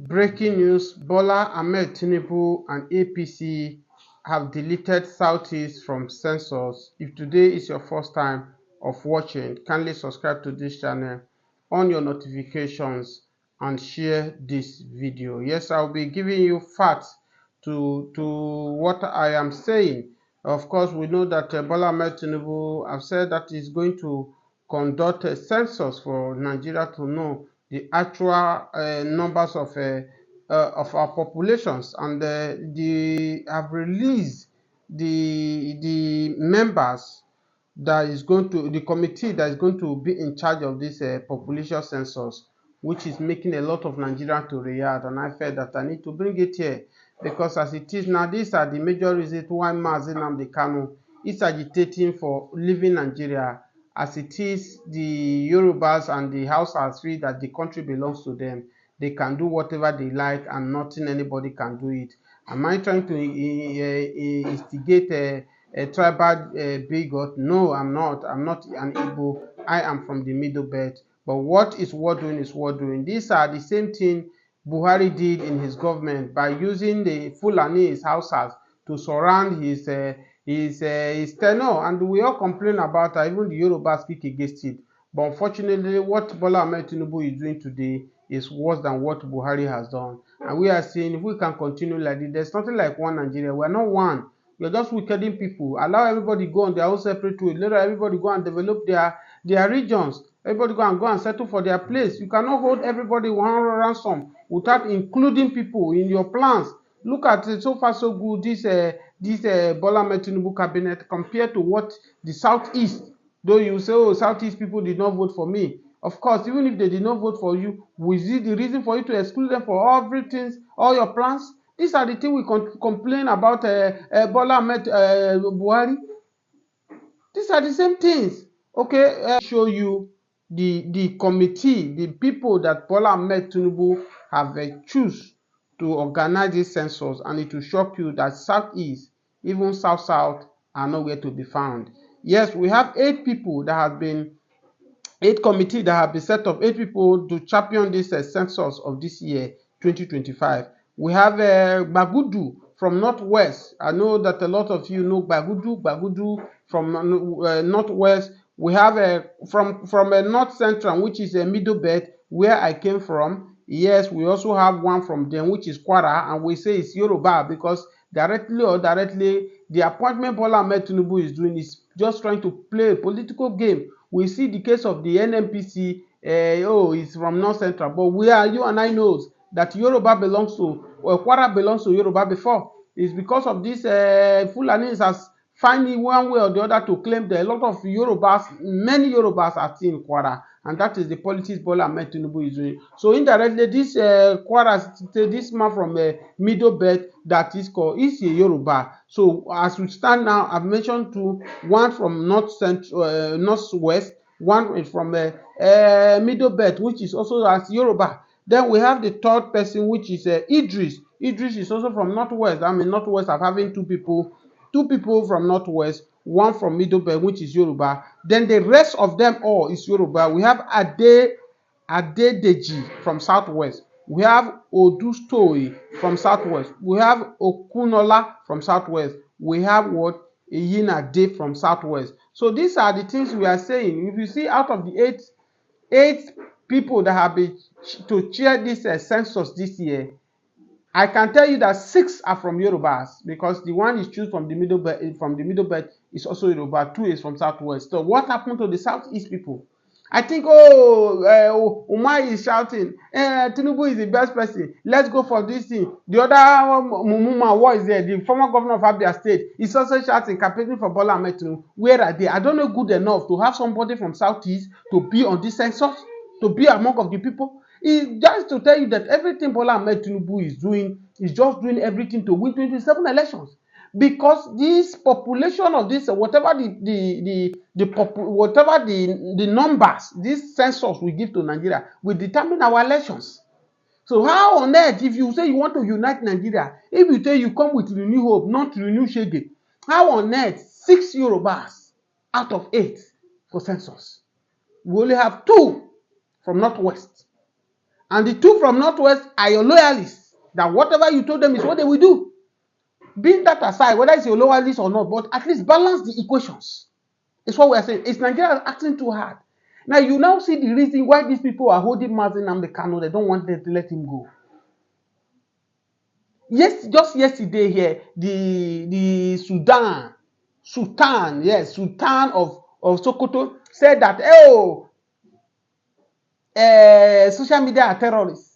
Breaking news, Bola Ahmed Tinubu and APC have deleted Southeast from census. If today is your first time of watching, kindly subscribe to this channel, on your notifications and share this video. Yes, I'll be giving you facts to what I am saying. Of course, we know that Bola Ahmed Tinubu have said that he's going to conduct a census for Nigeria to know the actual numbers of our populations, and they have released the members that is going to the committee that is going to be in charge of this population census, which is making a lot of Nigerians to react. And I felt that I need to bring it here because as it is now, these are the major reasons why Nnamdi Kanu is agitating for leaving Nigeria. As it is, the Yorubas and the Hausas feel that the country belongs to them. They can do whatever they like and nothing anybody can do it. Am I trying to instigate a tribal bigot? No, I'm not. I'm not an Igbo. I am from the Middle Belt. But what is worth doing is worth doing. These are the same thing Buhari did in his government by using the Fulani, his houses, to surround his tenure, and we all complain about it. Even the Yoruba speak against it. But unfortunately, what Bola Ahmed Tinubu is doing today is worse than what Buhari has done. And we are saying if we can continue like this, there's nothing like one Nigeria. We're not one. We're just wickeding people. Allow everybody go on their own separate way. Later, everybody go and develop their regions. Everybody go and settle for their place. You cannot hold everybody one ransom without including people in your plans. Look at it, so far so good, this Bola Ahmed Tinubu cabinet compared to what the Southeast. Though you say, oh, Southeast people did not vote for me. Of course, even if they did not vote for you, was it the reason for you to exclude them for everything, all your plans? These are the things we complain about Bola Ahmed Buhari. These are the same things. Okay, show you the committee, the people that Bola Ahmed Tinubu have choose to organize this census, and it will shock you that Southeast, even South are nowhere to be found. Yes, we have 8 people that have been 8 committee that have been set up, 8 people to champion this census of this year, 2025. We have Bagudu from Northwest. I know that a lot of you know Bagudu from Northwest. We have from North Central, which is a Middle Belt, where I came from. Yes, we also have one from them, which is Kwara, and we say it's Yoruba because directly or indirectly, the appointment Bola Ahmed Tinubu is doing is just trying to play a political game. We see the case of the NNPC, oh, it's from North Central, but you and I knows that Yoruba belongs to, or Kwara belongs to Yoruba before. It's because of this Fulanis has finding one way or the other to claim that a lot of Yorubas, many Yorubas are still in Kwara, and that is the politics Bola Ahmed Tinubu is doing. So indirectly, this Kwara, this man from Middle Belt that is called is a Yoruba. So as we stand now, I've mentioned one from North Central, Northwest, one from Middle Belt, which is also as Yoruba. Then we have the third person, which is Idris. Idris is also from Northwest. I mean, Northwest are having two people from Northwest, one from Middle Belt, which is Yoruba. Then the rest of them all is Yoruba. We have Adedeji from Southwest. We have Odustoi from Southwest. We have Okunola from Southwest. We have what? Iyinade from Southwest. So these are the things we are saying. If you see out of the eight people that have been to chair this census this year, I can tell you that 6 are from Yorubas because the one is chosen from the Middle Belt is also Yoruba. 2 is from Southwest. So what happened to the Southeast people? I think, Umar is shouting, Tinubu is the best person. Let's go for this thing. The other Mumuma, what is there? The former governor of Abia State is also shouting, campaigning for Bola Ahmed Tinubu. Where are they? I don't know good enough to have somebody from Southeast to be on this census, to be among of the people. It's just to tell you that everything Bola Ahmed Tinubu is doing is just doing everything to win 27 elections. Because this population of this, whatever the numbers, this census we give to Nigeria will determine our elections. So how on earth, if you say you want to unite Nigeria, if you say you come with Renew Hope, not Renew Shege, how on earth 6 Yorubas out of 8 for census? We only have 2 from Northwest. And the two from Northwest are your loyalists. That whatever you told them is what they will do. Being that aside, whether it's your loyalist or not, but at least balance the equations. It's what we are saying. It's Nigeria acting too hard. Now you now see the reason why these people are holding Nnamdi Kanu. They don't want them to let him go. Yes, just yesterday here, the Sultan of Sokoto said that social media are terrorists.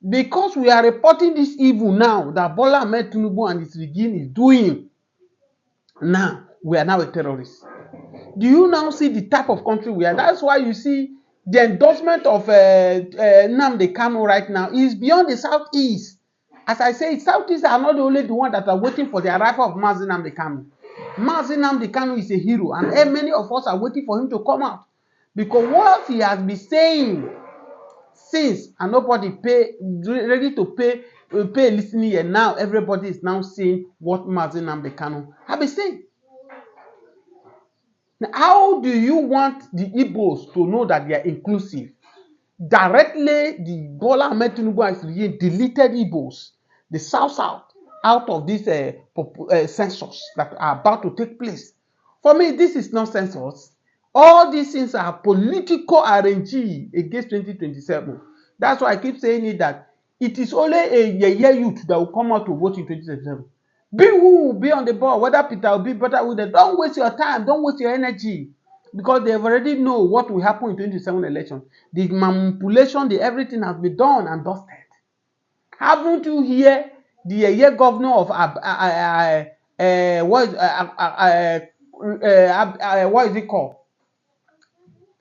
Because we are reporting this evil now that Bola Ahmed Tinubu and his regime is doing, now we are now a terrorist. Do you now see the type of country we are? That's why you see the endorsement of Nnamdi Kanu right now is beyond the southeast. As I say, southeast are not only the ones that are waiting for the arrival of Nnamdi Kanu. Nnamdi Kanu is a hero, and many of us are waiting for him to come out. Because what he has been saying since, and nobody ready to pay listening ear, now everybody is now seeing what Nnamdi Kanu has been saying. Now, how do you want the Igbos to know that they are inclusive? Directly, the Bola Ahmed Tinubu has deleted Igbos, the South, out of this census that are about to take place. For me, this is not census. All these things are political RNG against 2027. That's why I keep saying it, that it is only a youth that will come out to vote in 2027. Be who will be on the board, whether Peter will be better with it. Don't waste your time, don't waste your energy. Because they already know what will happen in 2027 election. The manipulation, everything has been done and dusted. Haven't you heard the governor of what is it called?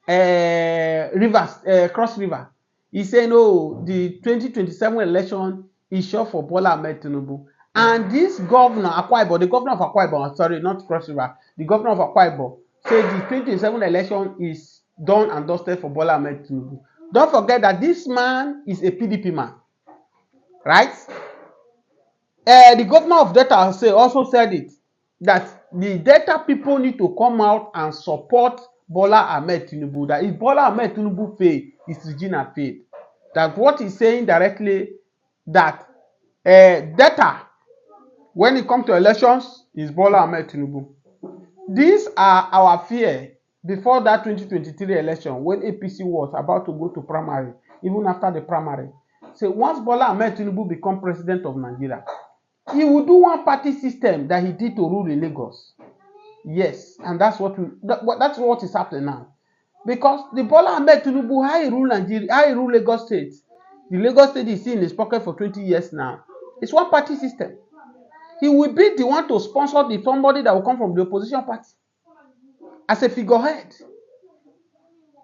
Rivers, Cross River. He said, no, the 2027 election is sure for Bola Ahmed Tinubu. And this governor, the governor of Akwa Ibom, sorry, not Cross River, the governor of Akwa Ibom said the 2027 election is done and dusted for Bola Ahmed Tinubu. Don't forget that this man is a PDP man, right? The governor of Delta also said it, that the Delta people need to come out and support Bola Ahmed Tinubu. That if Bola Ahmed Tinubu fail, his regime has failed. That what he's saying directly, that Delta, when it comes to elections, is Bola Ahmed Tinubu. These are our fear before that 2023 election, when APC was about to go to primary, even after the primary. So once Bola Ahmed Tinubu become president of Nigeria, he will do one party system that he did to rule in Lagos. Yes, and that's what is happening now. Because the Bola Ahmed Tinubu, how he rule Nigeria, how he rule Lagos State, the Lagos State is in his pocket for 20 years now. It's one party system. He will be the one to sponsor somebody that will come from the opposition party as a figurehead.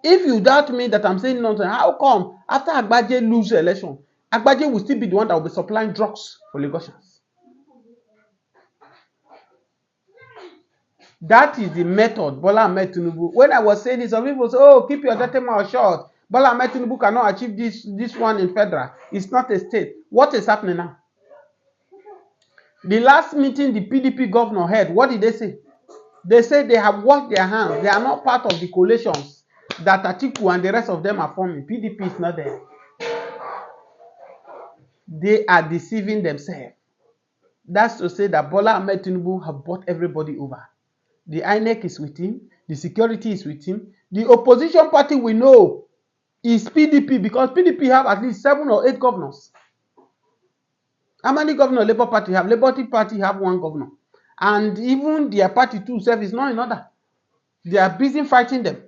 If you doubt me that I'm saying nonsense, how come after Agbaje lose the election, Agbaje will still be the one that will be supplying drugs for Lagosians? That is the method Bola Ahmed Tinubu. When I was saying this, some people say, oh, keep your dirty mouth shut. Bola Ahmed Tinubu cannot achieve this one in federal. It's not a state. What is happening now? The last meeting the PDP governor had, what did they say? They said they have washed their hands. They are not part of the coalitions that Atiku and the rest of them are forming. PDP is not there. They are deceiving themselves. That's to say that Bola Ahmed Tinubu have bought everybody over. The INEC is with him. The security is with him. The opposition party we know is PDP, because PDP have at least 7 or 8 governors. How many governors Labour Party have? Labour Party have 1 governor. And even their party too self is not in order. They are busy fighting them.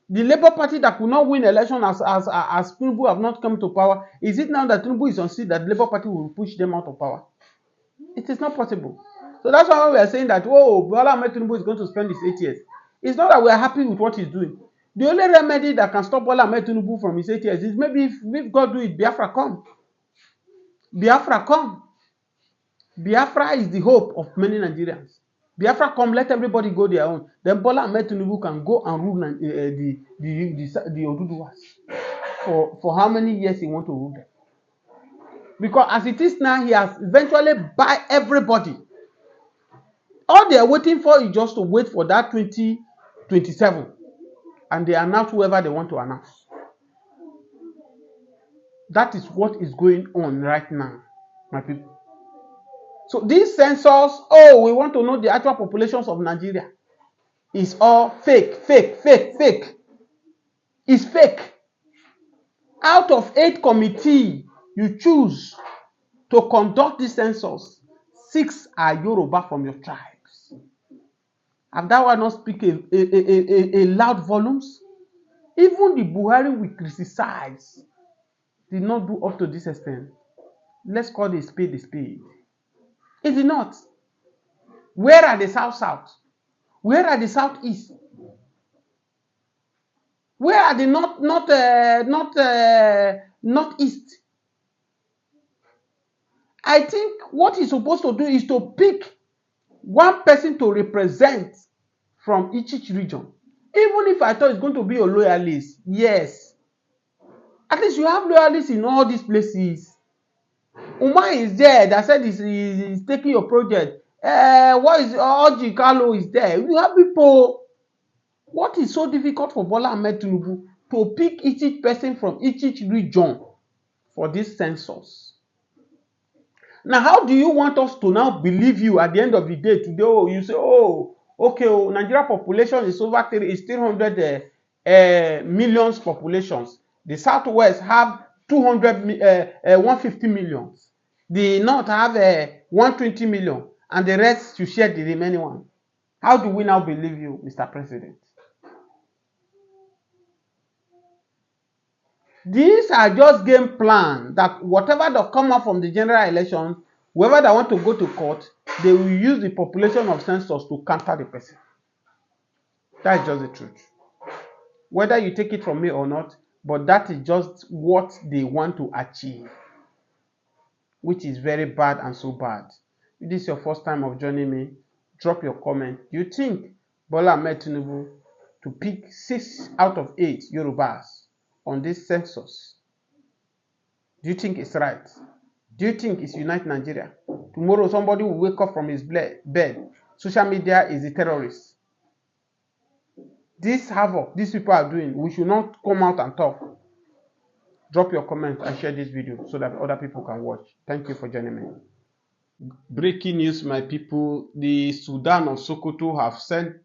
The Labour Party that could not win election as Tinubu have not come to power, is it now that Tinubu is on seat that the Labour Party will push them out of power? It is not possible. So that's why we are saying that, oh, Bola Ahmed Tinubu is going to spend his 8 years. It's not that we are happy with what he's doing. The only remedy that can stop Bola Ahmed Tinubu from his 8 years is maybe if God do it, Biafra come. Biafra come. Biafra is the hope of many Nigerians. Biafra come, let everybody go their own. Then Bola Ahmed Tinubu can go and rule the Oduduwas for how many years he want to rule them. Because as it is now, he has eventually buy everybody. All they are waiting for is just to wait for that 2027. And they announce whoever they want to announce. That is what is going on right now, my people. So this census, oh, we want to know the actual populations of Nigeria. It's all fake, fake, fake, fake. It's fake. Out of 8 committees you choose to conduct this census, 6 are Yoruba from your tribes. And that one not speak a loud volumes. Even the Buhari we criticize did not do up to this extent. Let's call the spade a spade. Is it not? Where are the south? Where are the southeast? Where are the northeast? I think what he's supposed to do is to pick one person to represent from each region. Even if I thought it's going to be a loyalist, yes. At least you have loyalists in all these places. Umar is there that said he's taking your project. What is Oji Kalo is there. You have people. What is so difficult for Bola Ahmed Tinubu to pick each person from each region for this census? Now, how do you want us to now believe you at the end of the day today? Oh, you say, oh, okay, oh, Nigeria population is over 300 millions populations. The Southwest have 150 millions. The North have 120 million, and the rest you share the remaining one. How do we now believe you, Mr. President? These are just game plan that whatever that come out from the general election, whoever that want to go to court, they will use the population of census to counter the person. That is just the truth. Whether you take it from me or not, but that is just what they want to achieve, which is very bad and so bad. If this is your first time of joining me, drop your comment. Do you think Bola Ahmed Tinubu to pick 6 out of 8 Yorubas on this census? Do you think it's right? Do you think it's Unite Nigeria? Tomorrow somebody will wake up from his bed. Social media is a terrorist. This havoc these people are doing, we should not come out and talk. Drop your comment and share this video so that other people can watch. Thank you for joining me. Breaking news, my people. The Sudan of Sokoto have sent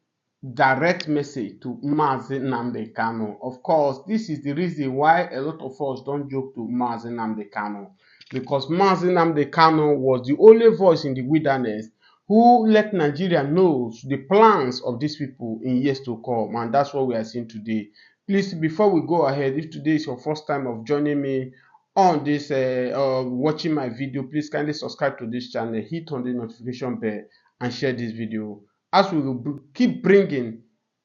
direct message to Nnamdi Kanu. Of course, this is the reason why a lot of us don't joke to Nnamdi Kanu, because Nnamdi Kanu was the only voice in the wilderness who let Nigeria know the plans of these people in years to come, and that's what we are seeing today. Please, before we go ahead, if today is your first time of joining me on this watching my video, please kindly subscribe to this channel, hit on the notification bell, and share this video as we will keep bringing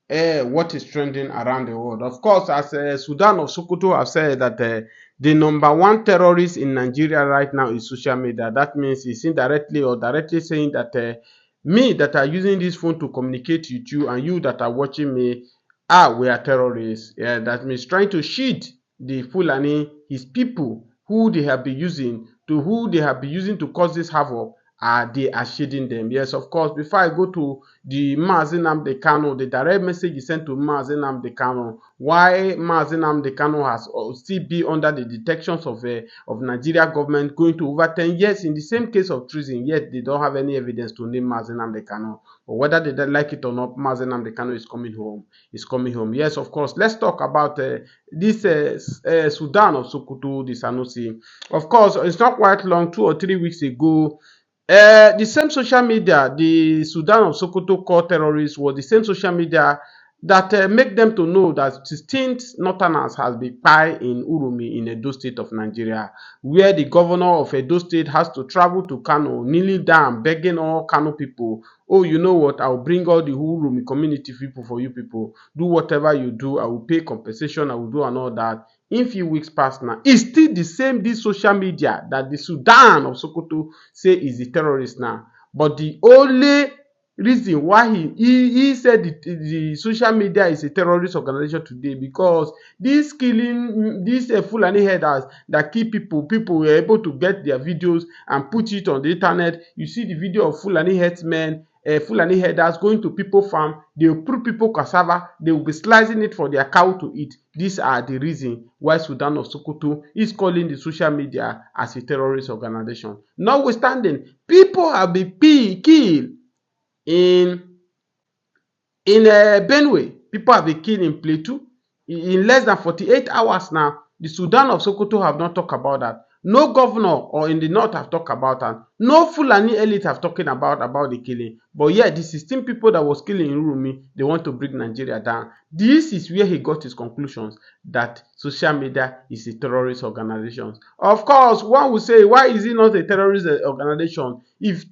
what is trending around the world. Of course, as Sudan of Sokoto have said that the #1 terrorist in Nigeria right now is social media. That means it's indirectly or directly saying that me that are using this phone to communicate with you and you that are watching me, we are terrorists. That means trying to cheat the Fulani, his people, who they have been using to cause this havoc. They are shading them. Yes, of course. Before I go to the Nnamdi Kanu, the direct message is sent to Nnamdi Kanu. Why Nnamdi Kanu has still be under the detections of Nigeria government going to over 10 years in the same case of treason, yet they don't have any evidence to name Nnamdi Kanu. Or whether they don't like it or not, Nnamdi Kanu is coming home. Yes, of course. Let's talk about this Sudan of Sokoto, the Sanusi. Of course, it's not quite long, 2 or 3 weeks ago. The same social media the Sudan of Sokoto called terrorists was the same social media that make them to know that 16th Northerners has been pied in Urumi in Edo State of Nigeria, where the governor of Edo State has to travel to Kano, kneeling down, begging all Kano people, oh, you know what, I'll bring all the Urumi community people for you people. Do whatever you do, I will pay compensation, I will do and all that. In few weeks past now, it's still the same this social media that the Sudan of Sokoto say is the terrorist now. But the only reason why he said the social media is a terrorist organization today, because these Fulani headers that kill people were able to get their videos and put it on the internet. You see the video of Fulani headsmen Fulani herders going to people farm, they will put people cassava, they will be slicing it for their cow to eat. These are the reason why Sudan of Sokoto is calling the social media as a terrorist organization. Notwithstanding, people have been killed in Benue. People have been killed in Plateau in less than 48 hours now. The Sudan of Sokoto have not talked about that. No governor or in the north have talked about that. No Fulani elite have talking about the killing. But yet, the 16 people that was killing in Urumi, they want to bring Nigeria down. This is where he got his conclusions that social media is a terrorist organization. Of course, one will say, why is it not a terrorist organization? If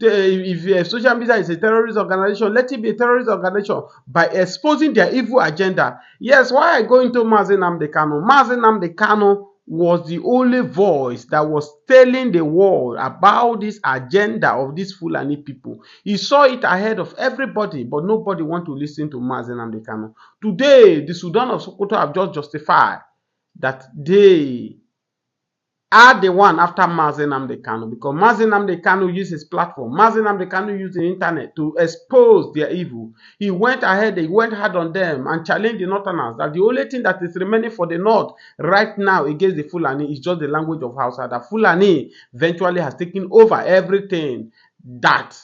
social media is a terrorist organization, let it be a terrorist organization by exposing their evil agenda. Yes, why I go into Mazi Nnamdi Kanu? Mazi Nnamdi Kanu was the only voice that was telling the world about this agenda of these Fulani people. He saw it ahead of everybody, but nobody want to listen to Mazi Nnamdi Kanu. Today, the Sudan of Sokoto have just justified that they are the one after Mazi Nnamdi Kanu, because Mazi Nnamdi Kanu used his platform. Mazi Nnamdi Kanu used the internet to expose their evil. He went ahead, he went hard on them and challenged the Northerners that the only thing that is remaining for the North right now against the Fulani is just the language of Hausa. That Fulani eventually has taken over everything that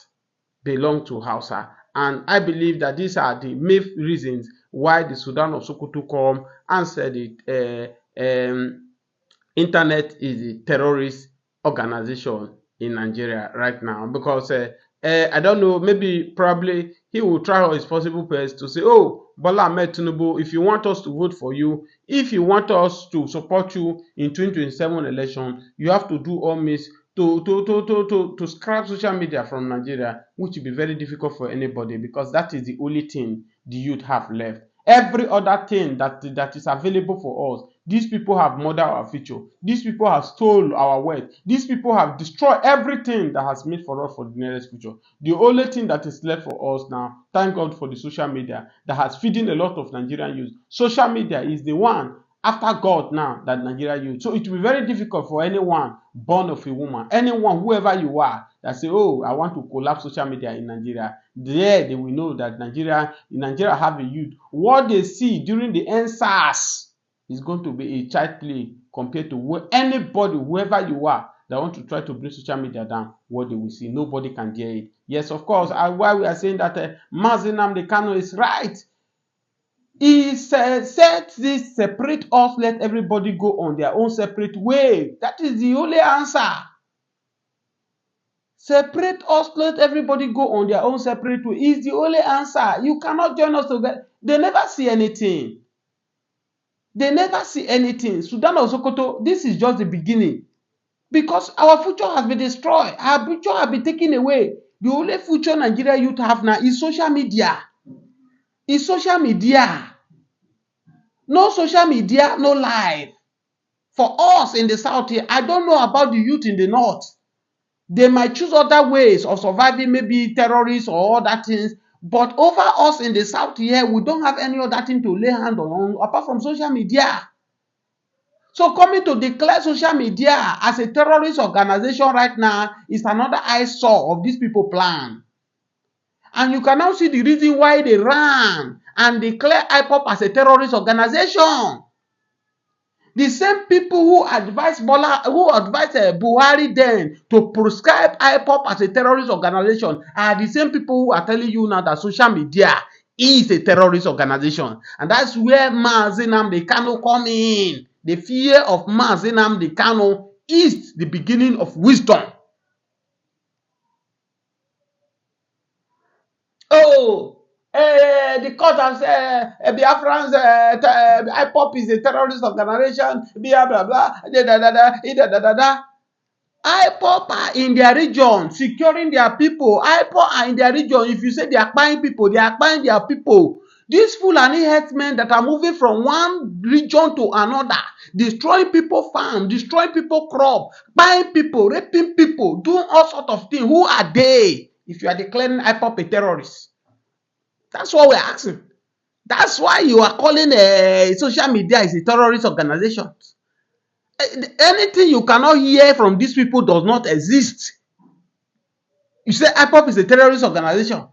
belongs to Hausa. And I believe that these are the main reasons why the Sudan of Sokoto come and said it. Internet is a terrorist organization in Nigeria right now, because I don't know, maybe probably he will try all his possible best to say, oh, Bola Ahmed Tinubu, if you want us to vote for you, if you want us to support you in 2027 election, you have to do all means to scrap social media from Nigeria, which will be very difficult for anybody, because that is the only thing the youth have left. Every other thing that is available for us, these people have murdered our future. These people have stolen our wealth. These people have destroyed everything that has made for us for the nearest future. The only thing that is left for us now, thank God for the social media that has feeding a lot of Nigerian youth. Social media is the one after God now that Nigeria youth. So it will be very difficult for anyone born of a woman, anyone, whoever you are, that say, oh, I want to collapse social media in Nigeria. There they will know that Nigeria have a youth. What they see during the NSAS is going to be a child play compared to anybody, whoever you are, that want to try to bring social media down. What they will see, nobody can dare it. Yes, of course, why we are saying that Mazi Nnamdi Kanu is right. He said this, separate us, let everybody go on their own separate way. That is the only answer. Separate us, let everybody go on their own separate way is the only answer. You cannot join us together. They never see anything. They never see anything. Sudan of Sokoto, this is just the beginning. Because our future has been destroyed. Our future has been taken away. The only future Nigeria youth have now is social media. It's social media. No social media, no life. For us in the south here, I don't know about the youth in the north. They might choose other ways of surviving, maybe terrorists or other things. But over us in the south here, we don't have any other thing to lay hand on apart from social media. So coming to declare social media as a terrorist organization right now is another eyesore of these people plan. And you can now see the reason why they ran and declare IPOP as a terrorist organization. The same people who advised Buhari then to prescribe IPOP as a terrorist organization are the same people who are telling you now that social media is a terrorist organization. And that's where Mazi Nnamdi Kanu come in. The fear of Mazi Nnamdi Kanu is the beginning of wisdom. Oh, the court has said Biafrans, IPOP is a terrorist organization, blah, blah, blah, IPOP are in their region, securing their people. IPOP are in their region. If you say they are buying people, they are buying their people. These Fulani herdsmen that are moving from one region to another, destroying people farm, destroying people crop, buying people, raping people, doing all sorts of things. Who are they? If you are declaring IPOP a terrorist, that's what we're asking. That's why you are calling social media is a terrorist organization. Anything you cannot hear from these people does not exist. You say IPOP is a terrorist organization.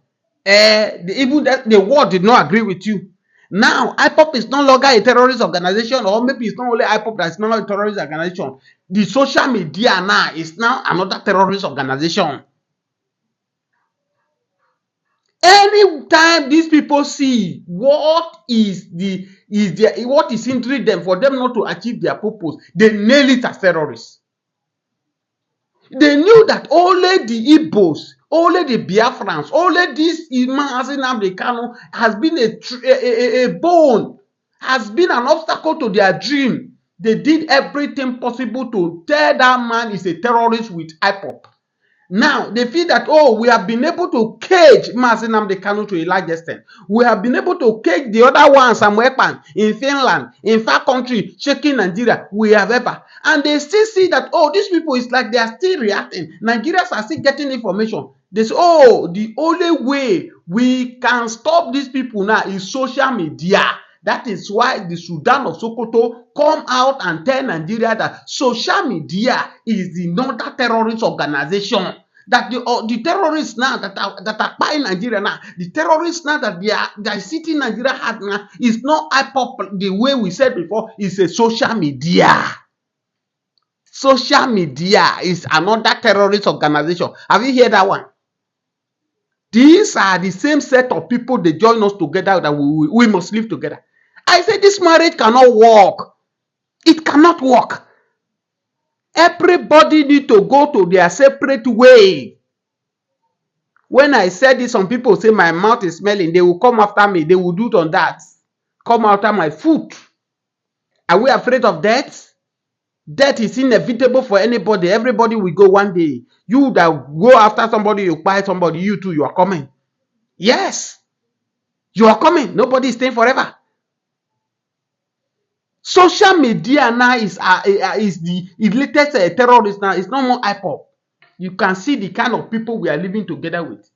even that the world did not agree with you. Now, IPOP is no longer a terrorist organization, or maybe it's not only IPOP that's not a terrorist organization. The social media now is now another terrorist organization. Anytime these people see what is hindering them for them not to achieve their purpose, they nail it as terrorists. They knew that only the Igbos, only the Biafrans, only this Nnamdi Kanu has been a bone, has been an obstacle to their dream. They did everything possible to tell that man is a terrorist with IPOP. Now, they feel that, oh, we have been able to cage Nnamdi Kanu to a large extent. We have been able to cage the other one, Samuel Pan, in Finland, in far country, shaking Nigeria, we have ever. And they still see that, oh, these people, it's like they are still reacting. Nigerians are still getting information. They say, oh, the only way we can stop these people now is social media. That is why the Sudan of Sokoto come out and tell Nigeria that social media is another terrorist organization. That the terrorists now that are buying Nigeria now, the terrorists now that they are sitting Nigeria hard now is not IPOP the way we said before, it's a social media. Social media is another terrorist organization. Have you heard that one? These are the same set of people they join us together that we must live together. I say this marriage cannot work. It cannot work. Everybody need to go to their separate way. When I said this, some people say my mouth is smelling. They will come after me. They will do it on that. Come after my foot. Are we afraid of death? Death is inevitable for anybody. Everybody will go one day. You that go after somebody, you buy somebody, you too, you are coming. Yes. You are coming. Nobody is staying forever. Social media now is the latest terrorist now. It's no more IPOP. You can see the kind of people we are living together with.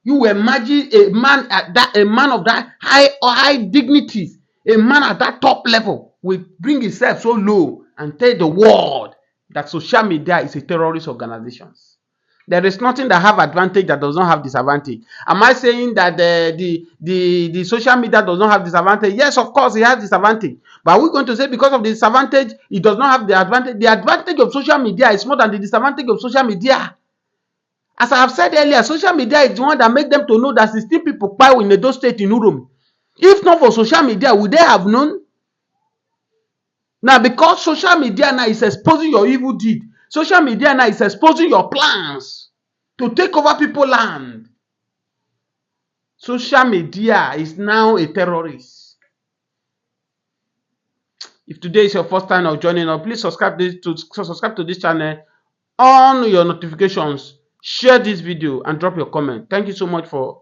You imagine a man of that high dignities, a man at that top level will bring himself so low and tell the world that social media is a terrorist organization. There is nothing that have advantage that does not have disadvantage. Am I saying that the social media does not have disadvantage? Yes, of course, it has disadvantage. But are we going to say because of the disadvantage, it does not have the advantage? The advantage of social media is more than the disadvantage of social media. As I have said earlier, social media is the one that makes them to know that 16 people buy in Edo State in Urum. If not for social media, would they have known? Now, because social media now is exposing your evil deed, social media now is exposing your plans to take over people's land. Social media is now a terrorist. If today is your first time of joining us, please subscribe to this channel, on your notifications, share this video, and drop your comment. Thank you so much for